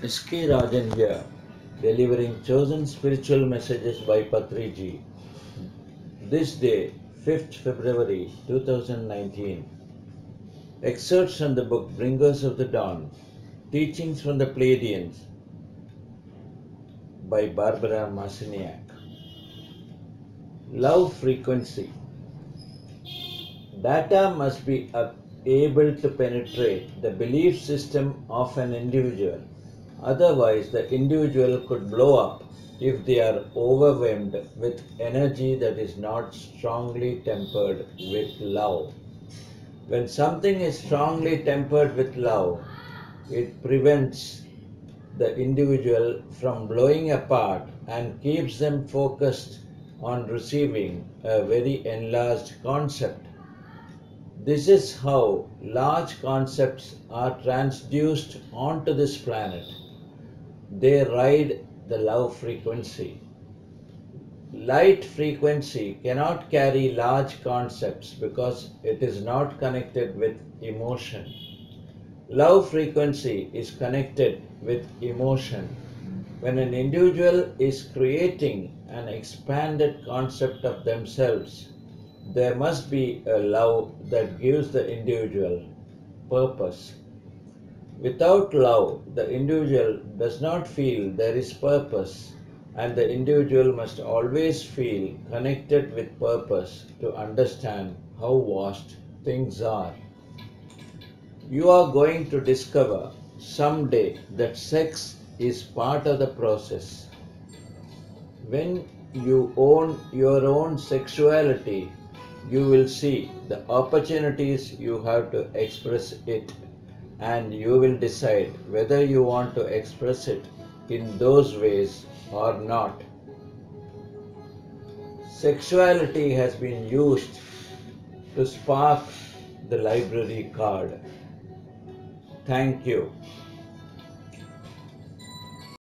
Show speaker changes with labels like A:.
A: S.K. Rajan here, delivering chosen spiritual messages by Patriji. This day, 5th February 2019. Excerpts from the book Bringers of the Dawn, Teachings from the Pleiadians by Barbara Marciniak. Love frequency. Data must be able to penetrate the belief system of an individual. Otherwise, the individual could blow up if they are overwhelmed with energy that is not strongly tempered with love. When something is strongly tempered with love, it prevents the individual from blowing apart and keeps them focused on receiving a very enlarged concept. This is how large concepts are transduced onto this planet. They ride the love frequency. Light frequency cannot carry large concepts because it is not connected with emotion. Love frequency is connected with emotion. When an individual is creating an expanded concept of themselves, there must be a love that gives the individual purpose. Without love, the individual does not feel there is purpose, and the individual must always feel connected with purpose to understand how vast things are. You are going to discover someday that sex is part of the process. When you own your own sexuality, you will see the opportunities you have to express it, and you will decide whether you want to express it in those ways or not. Sexuality has been used to spark the library card. Thank you.